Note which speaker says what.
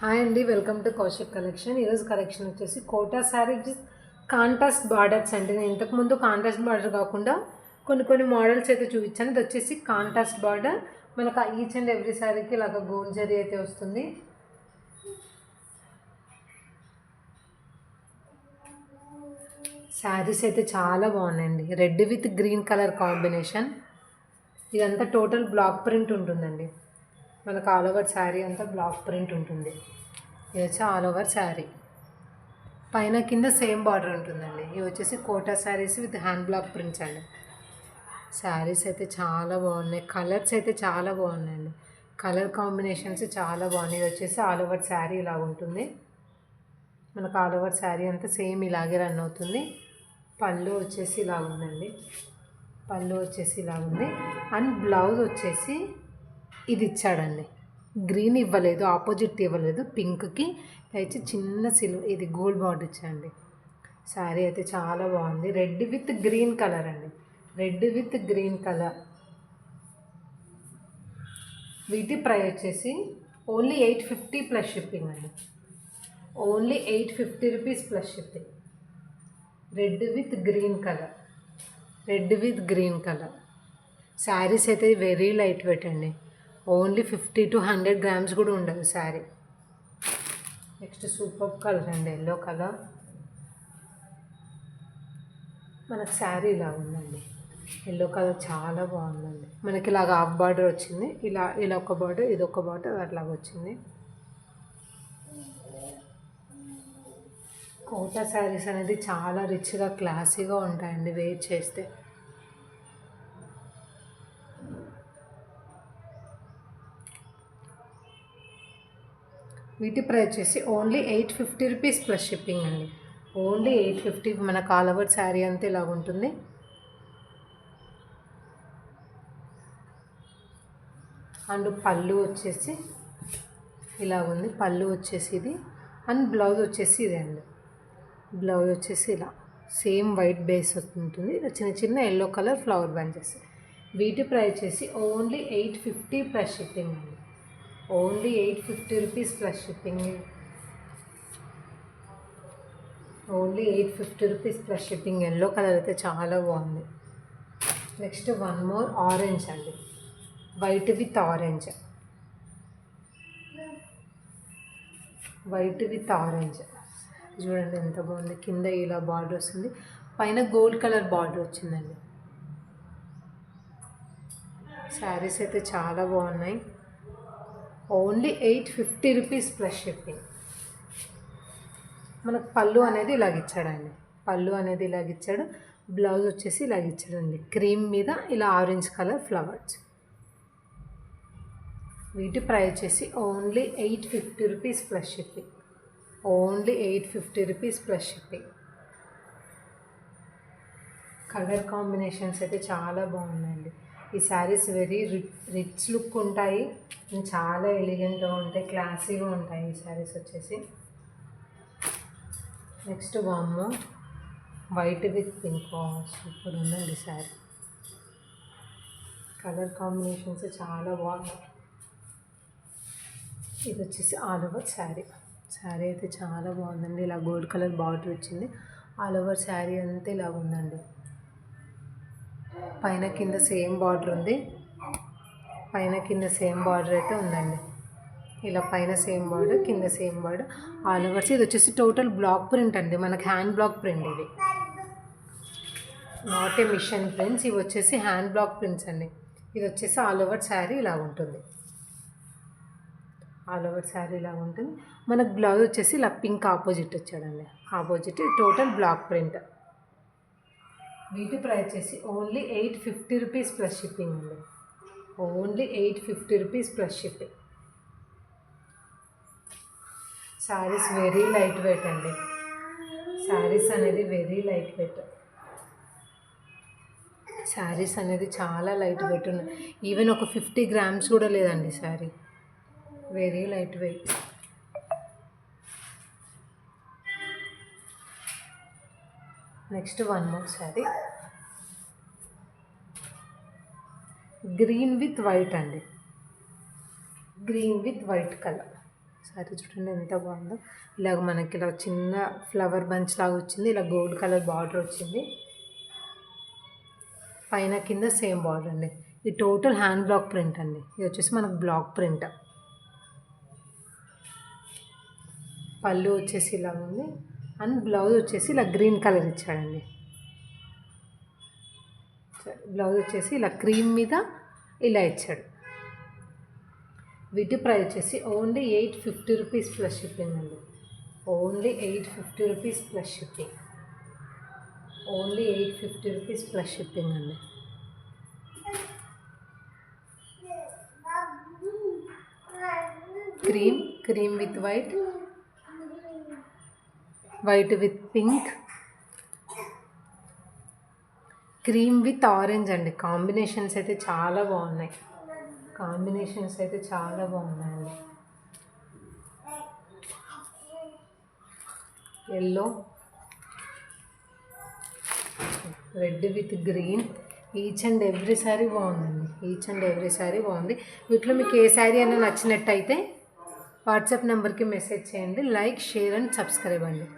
Speaker 1: Hi అండి, welcome to Kaushik collection. ఈరోజు collection వచ్చేసి కోటా శారీ కాంట్రాస్ట్ బార్డర్స్ అండి. నేను ఇంతకుముందు కాంట్రాస్ట్ బార్డర్ కాకుండా కొన్ని మోడల్స్ అయితే చూపించాను. ఇది వచ్చేసి కాంట్రాస్ట్ బార్డర్. మనకు ఈచ్ అండ్ ఎవ్రీ శారీకి ఇలాగ గోల్డ్ జరీ అయితే వస్తుంది. శారీస్ అయితే చాలా బాగున్నాయండి. Red with green colour combination. ఇదంతా టోటల్ బ్లాక్ ప్రింట్ ఉంటుందండి. మనకు ఆల్ ఓవర్ శారీ అంతా బ్లాక్ ప్రింట్ ఉంటుంది. ఇది వచ్చి ఆల్ ఓవర్ శారీ, పైన కింద సేమ్ బార్డర్ ఉంటుందండి. ఇవి వచ్చేసి Kota saris with hand block prints అండి. శారీస్ అయితే చాలా బాగున్నాయి. కలర్స్ అయితే చాలా బాగున్నాయండి. కలర్ కాంబినేషన్స్ చాలా బాగున్నాయి. ఇది వచ్చేసి ఆల్ ఓవర్ శారీ ఇలా ఉంటుంది. మనకు ఆల్ ఓవర్ శారీ అంతా సేమ్ ఇలాగే రన్ అవుతుంది. పళ్ళు వచ్చేసి ఇలా ఉందండి. పళ్ళు వచ్చేసి ఇలా ఉంది. అండ్ బ్లౌజ్ వచ్చేసి ఇది ఇచ్చాడండి. గ్రీన్ ఇవ్వలేదు, ఆపోజిట్ ఇవ్వలేదు, పింక్కి అయితే చిన్న ఇది గోల్డ్ బార్డర్ ఇచ్చాండి. శారీ అయితే చాలా బాగుంది. రెడ్ విత్ గ్రీన్ కలర్ అండి. Red with green colour. వీటి ప్రైస్ వచ్చేసి ఓన్లీ 850 ప్లస్ షిప్పింగ్ అండి. Only 850 rupees plus shipping. Red with green colour. Red with green colour. Saris అయితే వెరీ లైట్ వెయిట్ అండి. ఓన్లీ 50 to 100 grams కూడా ఉండదు శారీ. నెక్స్ట్ సూపర్ కలర్ అండి, yellow colour. మనకు శారీ ఇలా ఉందండి. ఎల్లో కలర్ చాలా బాగుందండి. మనకి ఇలాగ హాఫ్ బార్డర్ వచ్చింది. ఇలా ఒక బార్డర్, ఇది ఒక బార్డర్ అట్లాగ వచ్చింది. కోటా శారీస్ అనేది చాలా రిచ్గా క్లాసీగా ఉంటాయండి వేర్ చేస్తే. వీటి ప్రైస్ వచ్చేసి ఓన్లీ 850 రూపీస్ ప్లస్ షిప్పింగ్ అండి. ఓన్లీ 850. మనకు ఆల్ ఓవర్ శారీ అంతా ఇలాగ ఉంటుంది. అండ్ పళ్ళు వచ్చేసి ఇలాగుంది. పళ్ళు వచ్చేసి ఇది. అండ్ బ్లౌజ్ వచ్చేసి ఇదే అండి. బ్లౌజ్ వచ్చేసి ఇలా సేమ్ వైట్ బేస్ ఉంటుంది. చిన్న చిన్న ఎల్లో కలర్ ఫ్లవర్ బంచెస్. వీటి ప్రైస్ వచ్చేసి ఓన్లీ 850 ప్లస్ షిప్పింగ్ అండి. Only 850 rupees plus shipping. Only 850 rupees plus shipping. Yellow colour అయితే చాలా బాగుంది. నెక్స్ట్ వన్ మోర్ ఆరెంజ్ అండి. White with orange. White with orange చూడండి ఎంత బాగుంది. కింద ఇలా బార్డర్ వస్తుంది, పైన గోల్డ్ కలర్ బార్డర్ వచ్చిందండి. శారీస్ అయితే చాలా బాగున్నాయి. Only 850 rupees plus shipping. మనకు పళ్ళు అనేది ఇలాగిచ్చాడండి. పళ్ళు అనేది ఇలాగిచ్చాడు. బ్లౌజ్ వచ్చేసి ఇలాగిచ్చాడండి. క్రీమ్ మీద ఇలా ఆరెంజ్ కలర్ ఫ్లవర్స్. వీటి ప్రైస్ వచ్చేసి only 850 rupees plus shipping. Only 850 rupees plus shipping. Colour combinations అయితే చాలా బాగున్నాయండి. ఈ శారీస్ వెరీ రిచ్ లుక్ ఉంటాయి. చాలా ఎలిగెంట్గా ఉంటాయి, క్లాసీగా ఉంటాయి ఈ శారీస్ వచ్చేసి. నెక్స్ట్ వామ్మో వైట్ విత్ పింక్. సూపర్ ఉందండి శారీ. కలర్ కాంబినేషన్స్ చాలా బాగున్నాయి. ఇది వచ్చేసి ఆల్ ఓవర్ శారీ. శారీ అయితే చాలా బాగుందండి. ఇలా గోల్డ్ కలర్ బార్డర్ వచ్చింది. ఆల్ ఓవర్ శారీ అంతా ఇలా ఉందండి. పైన కింద సేమ్ బార్డర్ ఉంది. పైన కింద సేమ్ బార్డర్ అయితే ఉందండి. ఇలా పైన సేమ్ బార్డర్, కింద సేమ్ బార్డర్, ఆల్ ఓవర్స్. ఇది వచ్చేసి టోటల్ బ్లాక్ ప్రింట్ అండి. మనకి హ్యాండ్ బ్లాక్ ప్రింట్ ఇది, నాట్ ఏ మిషన్ ప్రింట్స్. ఇవి వచ్చేసి హ్యాండ్ బ్లాక్ ప్రింట్స్ అండి. ఇది వచ్చేసి ఆల్ ఓవర్ శారీ ఇలా ఉంటుంది. ఆల్ ఓవర్ శారీ ఇలా ఉంటుంది. మనకు బ్లౌజ్ వచ్చేసి ఇలా పింక్ ఆపోజిట్ వచ్చాడండి. Opposite total block print. వీటి ప్రైస్ వచ్చేసి ఓన్లీ 850 రూపీస్ ప్లస్ షిప్పింగ్ అండి. Only 850 rupees plus shipping. Saris very light weight అండి. శారీస్ అనేది వెరీ లైట్ వెయిట్. శారీస్ అనేది చాలా లైట్ వెయిట్ ఉన్నాయి. ఈవెన్ ఒక 50 grams కూడా లేదండి sari. Very light weight. Next one more sari. Green with white అండి. Green with white colour. Sari చూడండి ఎంత బాగుందో. ఇలాగ మనకి ఇలా చిన్న ఫ్లవర్ బంచ్ లాగా వచ్చింది, ఇలా గోల్డ్ కలర్ బార్డర్ వచ్చింది, పైన కింద సేమ్ బార్డర్ అండి. ఇది టోటల్ హ్యాండ్ బ్లాక్ ప్రింట్ అండి. ఇది వచ్చేసి మనకు బ్లాక్ ప్రింట్. పళ్ళు వచ్చేసి ఇలా ఉంది అండ్ బ్లౌజ్ వచ్చేసి ఇలా గ్రీన్ కలర్ ఇచ్చాడండి. బ్లౌజ్ వచ్చేసి ఇలా క్రీమ్ మీద ఇలా ఇచ్చాడు. వీటి ప్రైస్ వచ్చేసి ఓన్లీ 850 రూపీస్ ప్లస్ షిప్పింగ్ అండి. Only 850 rupees plus shipping. Only 850 rupees plus shipping అండి. Cream with white, white with pink, cream with orange అండి. కాంబినేషన్స్ అయితే చాలా బాగున్నాయి. Yellow, red with green. Each and every sari బాగుంది. వీటిలో మీకు ఏ శారీ అయినా నచ్చినట్టయితే వాట్సాప్ నెంబర్కి మెసేజ్ చేయండి. లైక్, షేర్ అండ్ సబ్స్క్రైబ్ అండి.